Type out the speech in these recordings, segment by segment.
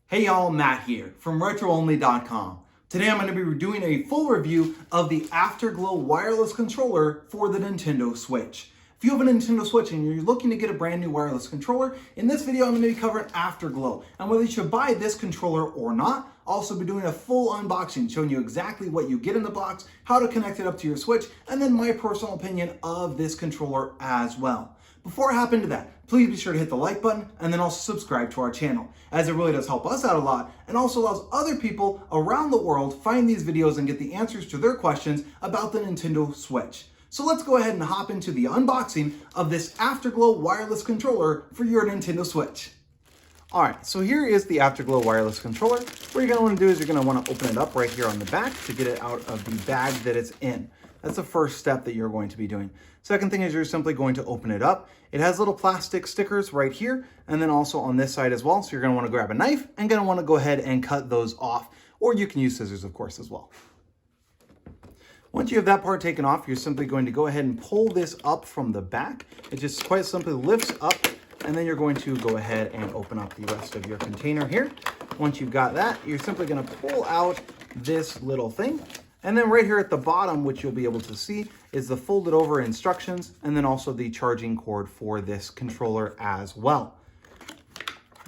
Hey y'all, Matt here from RetroOnly.com. Today I'm going to be doing a full review of the Afterglow wireless controller for the Nintendo Switch. If you have a Nintendo Switch and you're looking to get a brand new wireless controller, in this video I'm going to be covering Afterglow and whether you should buy this controller or not. I'll also be doing a full unboxing showing you exactly what you get in the box, how to connect it up to your Switch, and then my personal opinion of this controller as well. Before I hop into that, please be sure to hit the like button and then also subscribe to our channel, as it really does help us out a lot and also allows other people around the world find these videos and get the answers to their questions about the Nintendo Switch. So let's go ahead and hop into the unboxing of this Afterglow wireless controller for your Nintendo Switch. Alright, so here is the Afterglow wireless controller. What you're going to want to do is you're going to want to open it up right here on the back to get it out of the bag that it's in. That's the first step that you're going to be doing. Second thing is you're simply going to open it up. It has little plastic stickers right here and then also on this side as well. So you're going to want to grab a knife and going to want to go ahead and cut those off, or you can use scissors of course as well. Once you have that part taken off, you're simply going to go ahead and pull this up from the back. It just quite simply lifts up and then you're going to go ahead and open up the rest of your container here. Once you've got that, you're simply going to pull out this little thing. And then right here at the bottom, which you'll be able to see, is the folded over instructions and then also the charging cord for this controller as well.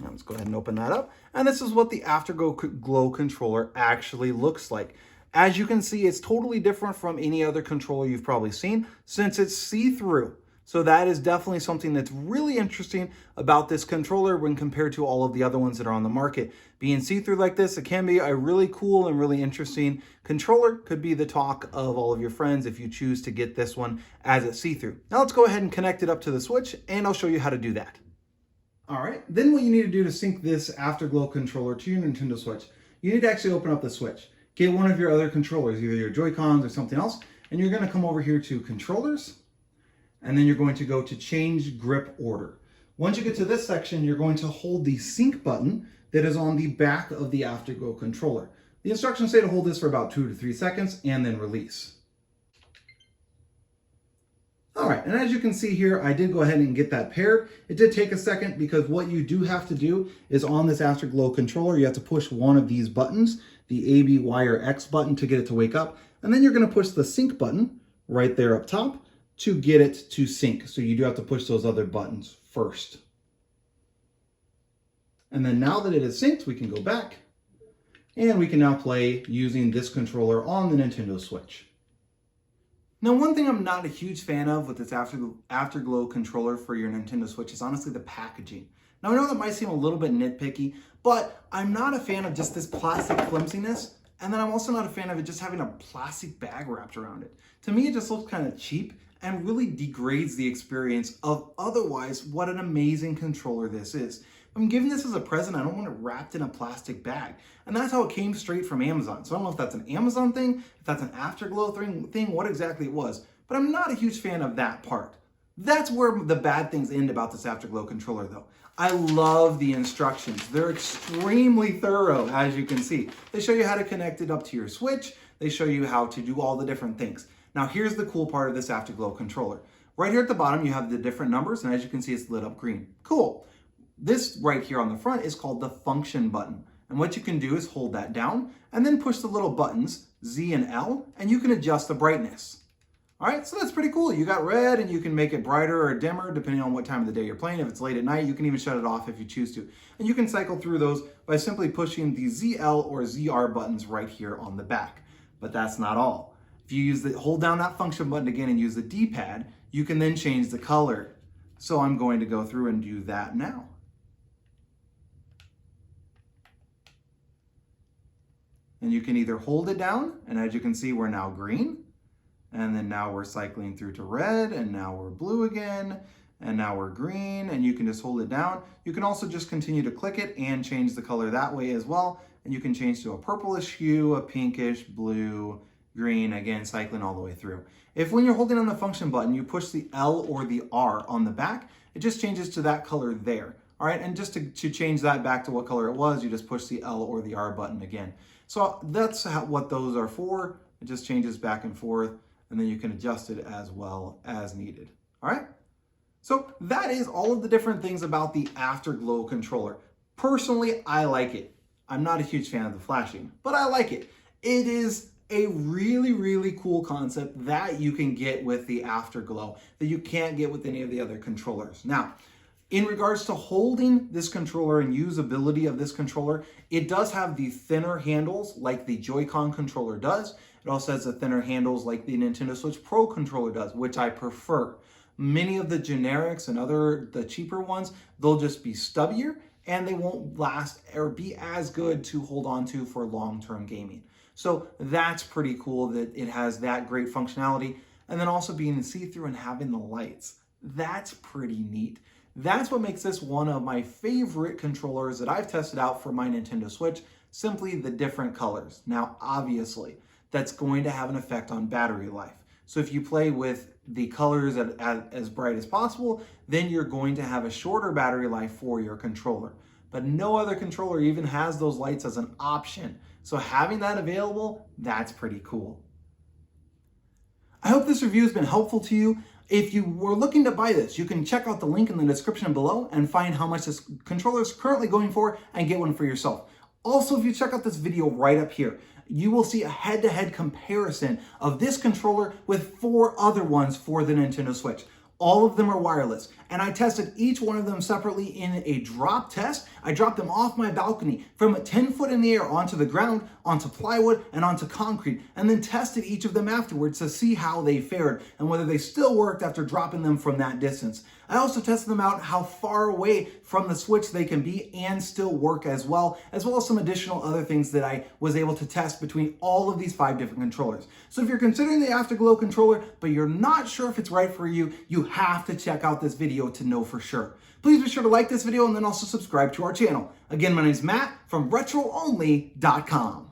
Now let's go ahead and open that up. And this is what the Afterglow controller actually looks like. As you can see, it's totally different from any other controller you've probably seen since it's see-through. So that is definitely something that's really interesting about this controller when compared to all of the other ones that are on the market. Being see-through like this, it can be a really cool and really interesting controller. Could be the talk of all of your friends if you choose to get this one as it's see-through. Now let's go ahead and connect it up to the Switch and I'll show you how to do that. All right, then what you need to do to sync this Afterglow controller to your Nintendo Switch, you need to actually open up the Switch. Get one of your other controllers, either your Joy-Cons or something else, and you're gonna come over here to Controllers, and then you're going to go to Change Grip Order. Once you get to this section, you're going to hold the sync button that is on the back of the Afterglow controller. The instructions say to hold this for about 2 to 3 seconds and then release. All right, and as you can see here, I did go ahead and get that paired. It did take a second because what you do have to do is on this Afterglow controller, you have to push one of these buttons, the A, B, Y, or X button to get it to wake up. And then you're gonna push the sync button right there up top to get it to sync. So you do have to push those other buttons first. And then now that it is synced, we can go back and we can now play using this controller on the Nintendo Switch. Now, one thing I'm not a huge fan of with this Afterglow controller for your Nintendo Switch is honestly the packaging. Now, I know that might seem a little bit nitpicky, but I'm not a fan of just this plastic flimsiness. And then I'm also not a fan of it just having a plastic bag wrapped around it. To me, it just looks kind of cheap and really degrades the experience of otherwise what an amazing controller this is. If I'm giving this as a present, I don't want it wrapped in a plastic bag. And that's how it came straight from Amazon. So I don't know if that's an Amazon thing, if that's an Afterglow thing, what exactly it was. But I'm not a huge fan of that part. That's where the bad things end about this Afterglow controller though. I love the instructions. They're extremely thorough, as you can see. They show you how to connect it up to your Switch. They show you how to do all the different things. Now here's the cool part of this Afterglow controller. Right here at the bottom, you have the different numbers, and as you can see, it's lit up green. Cool. This right here on the front is called the function button. And what you can do is hold that down and then push the little buttons, Z and L, and you can adjust the brightness. All right, so that's pretty cool. You got red and you can make it brighter or dimmer depending on what time of the day you're playing. If it's late at night, you can even shut it off if you choose to. And you can cycle through those by simply pushing the ZL or ZR buttons right here on the back. But that's not all. If you hold down that function button again and use the D-pad, you can then change the color. So I'm going to go through and do that now. And you can either hold it down, and as you can see, we're now green. And then now we're cycling through to red, and now we're blue again, and now we're green, and you can just hold it down. You can also just continue to click it and change the color that way as well. And you can change to a purplish hue, a pinkish, blue, green, again, cycling all the way through. If when you're holding on the function button, you push the L or the R on the back, it just changes to that color there. All right, and just to change that back to what color it was, you just push the L or the R button again. So that's what those are for. It just changes back and forth, and then you can adjust it as well as needed. All right, so that is all of the different things about the Afterglow controller. Personally, I like it. I'm not a huge fan of the flashing, but I like it. It is a really, really cool concept that you can get with the Afterglow that you can't get with any of the other controllers. Now, in regards to holding this controller and usability of this controller, it does have the thinner handles like the Joy-Con controller does. It also has the thinner handles like the Nintendo Switch Pro controller does, which I prefer. Many of the generics and the cheaper ones, they'll just be stubbier and they won't last or be as good to hold on to for long-term gaming. So that's pretty cool that it has that great functionality. And then also being see-through and having the lights. That's pretty neat. That's what makes this one of my favorite controllers that I've tested out for my Nintendo Switch, simply the different colors. Now, obviously, that's going to have an effect on battery life. So if you play with the colors as bright as possible, then you're going to have a shorter battery life for your controller. But no other controller even has those lights as an option. So having that available, that's pretty cool. I hope this review has been helpful to you. If you were looking to buy this, you can check out the link in the description below and find how much this controller is currently going for and get one for yourself. Also, if you check out this video right up here, you will see a head-to-head comparison of this controller with 4 other ones for the Nintendo Switch. All of them are wireless, and I tested each one of them separately in a drop test. I dropped them off my balcony from 10 foot in the air onto the ground, onto plywood, and onto concrete, and then tested each of them afterwards to see how they fared and whether they still worked after dropping them from that distance. I also tested them out how far away from the Switch they can be and still work as well as some additional other things that I was able to test between all of these 5 different controllers. So if you're considering the Afterglow controller, but you're not sure if it's right for you, you have to check out this video to know for sure. Please be sure to like this video and then also subscribe to our channel. Again, my name is Matt from RetroOnly.com.